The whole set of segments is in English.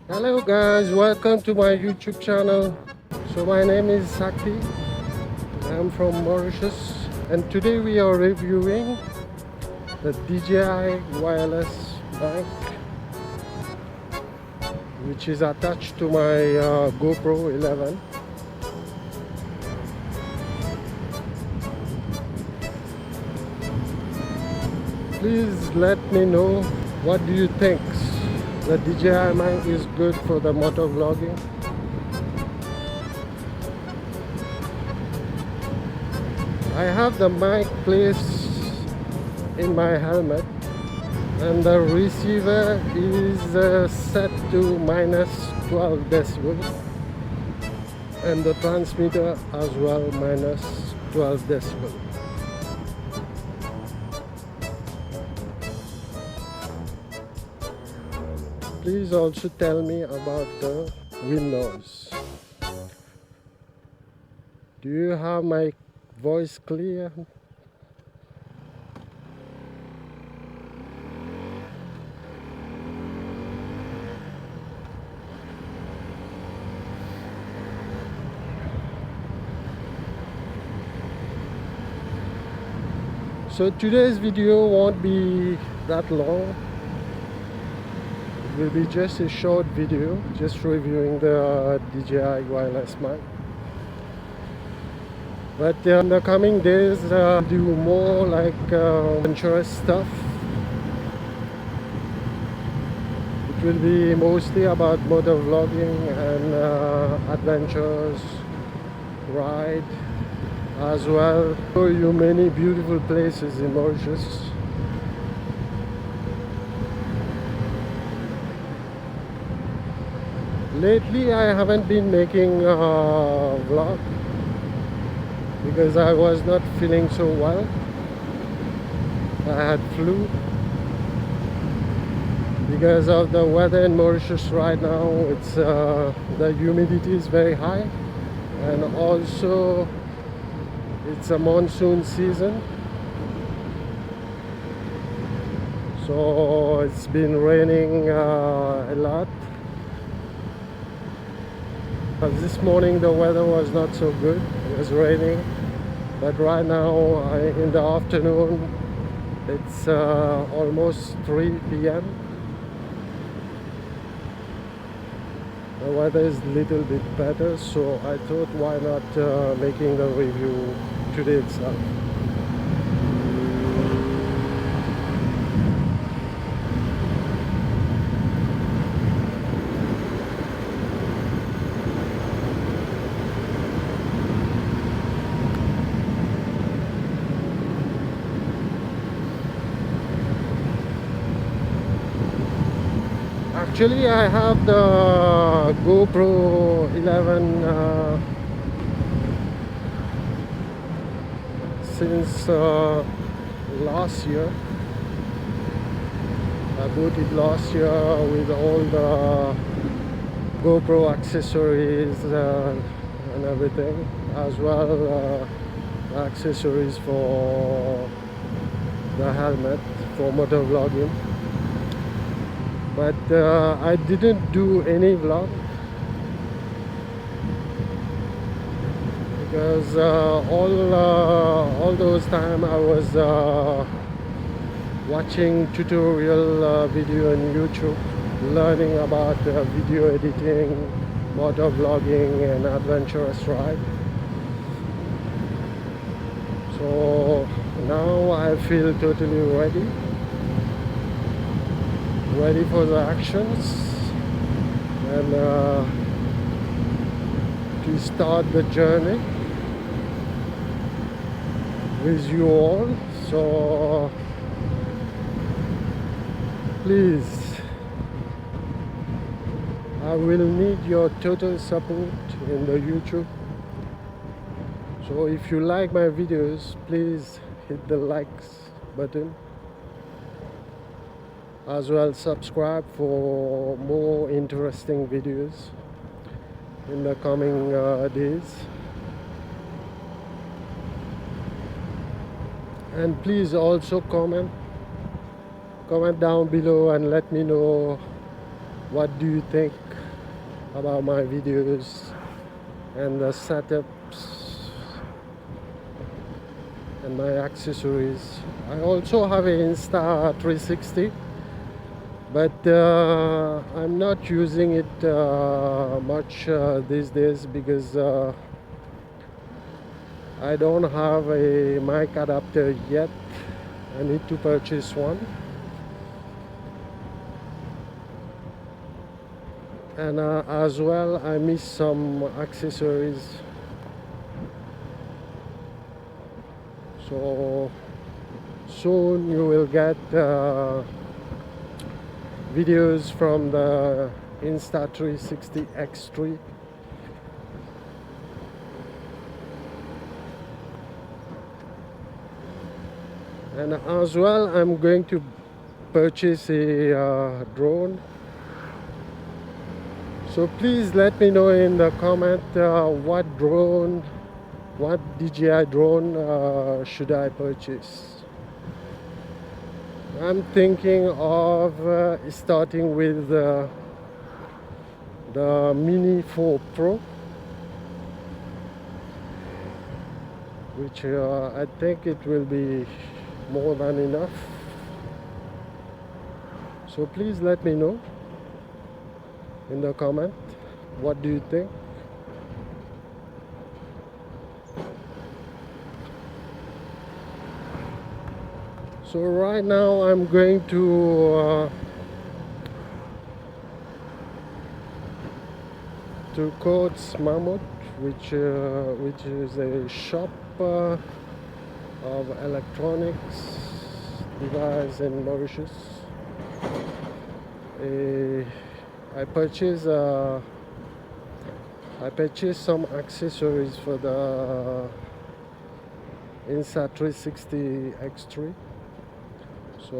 Hello guys, welcome to my YouTube channel. So my name is Sakti. I'm from Mauritius and today we are reviewing the DJI wireless mic which is attached to my GoPro 11. Please let me know what do you think. The DJI mic is good for the motovlogging. I have the mic placed in my helmet and the receiver is set to minus 12 decibels and the transmitter as well minus 12 decibels. Please also tell me about the wind noise. Do you have my voice clear? So today's video won't be that long. It will be just a short video, just reviewing the DJI wireless mic. But in the coming days, do more like adventurous stuff. It will be mostly about motovlogging and adventures, ride as well. Show you many beautiful places in Mauritius. Lately I haven't been making a vlog because I was not feeling so well. I had flu. Because of the weather in Mauritius right now, it's the humidity is very high and also it's a monsoon season. So it's been raining a lot. This morning the weather was not so good, it was raining, but right now in the afternoon it's almost 3 p.m. The weather is a little bit better, so I thought why not making the review today itself. Actually, I have the GoPro 11 since last year. I bought it last year with all the GoPro accessories and everything, as well accessories for the helmet for motovlogging. But I didn't do any vlog because all those time I was watching tutorial video on YouTube, learning about video editing, motovlogging and adventurous ride. So now I feel totally ready for the actions and to start the journey with you all. So please, I will need your total support in the YouTube. So if you like my videos, please hit the likes button. As well, subscribe for more interesting videos in the coming days. And please also comment down below and let me know what do you think about my videos and the setups and my accessories. I also have an Insta360, but I'm not using it much these days because I don't have a mic adapter yet. I need to purchase one. And as well, I miss some accessories. So soon you will get videos from the Insta360 X3. And as well, I'm going to purchase a drone. So please let me know in the comment what DJI drone should I purchase. I'm thinking of starting with the Mini 4 Pro, which I think it will be more than enough. So please let me know in the comment, what do you think? So right now I'm going to Coats Mammoth, which is a shop of electronics device in Mauritius. I purchased some accessories for the Insta360 X3, so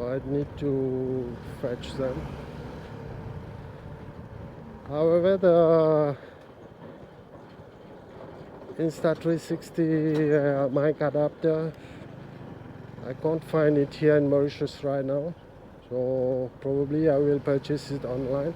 I need to fetch them. However, the Insta360 mic adapter, I can't find it here in Mauritius right now, so probably I will purchase it online.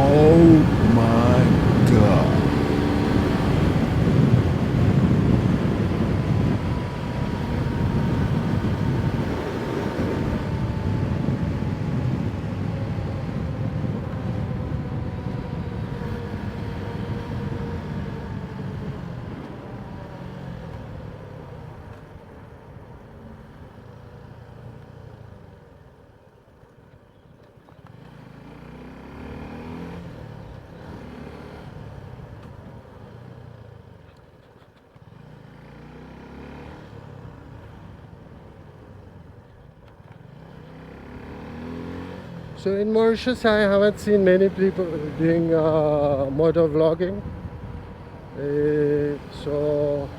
Oh my God. So in Mauritius, I haven't seen many people doing motovlogging. So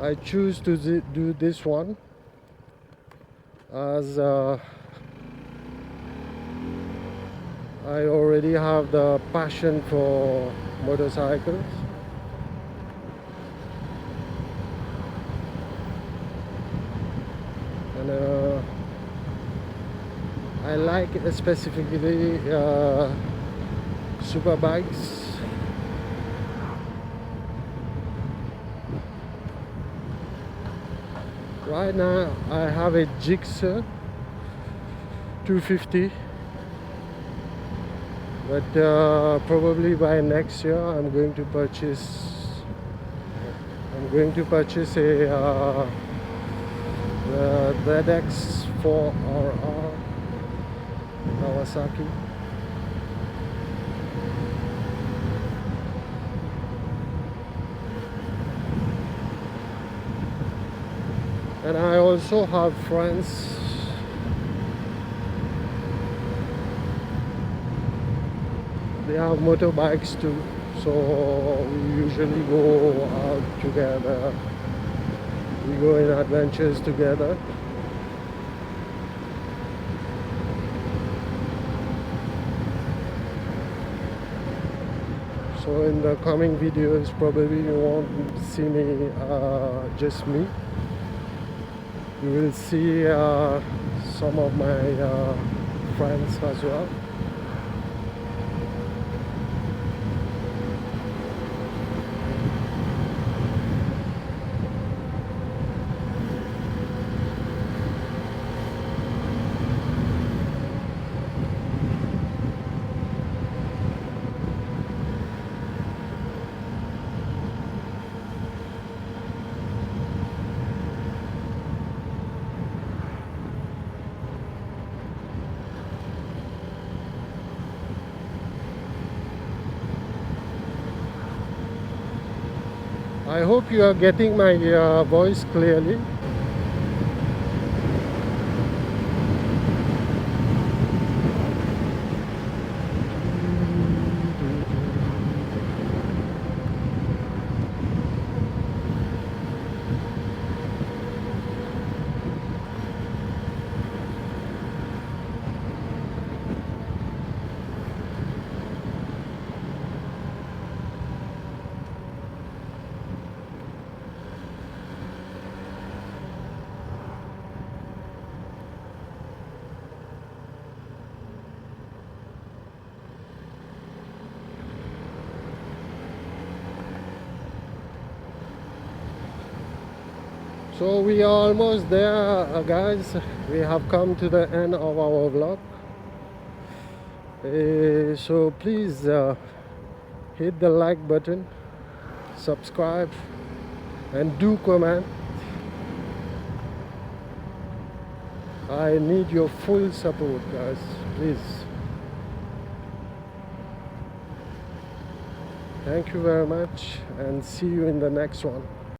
I choose to do this one as I already have the passion for motorcycles. And I like specifically super bikes. Right now I have a Gixxer 250, but probably by next year I'm going to going to purchase a the ZX 4RR Kawasaki. And I also have friends they have motorbikes too, so we usually go out together. We go in adventures together. So in the coming videos, probably you won't see me, just me. You will see some of my friends as well. I hope you are getting my voice clearly. So we are almost there, guys. We have come to the end of our vlog. So please hit the like button, subscribe, and do comment. I need your full support, guys, please. Thank you very much, and see you in the next one.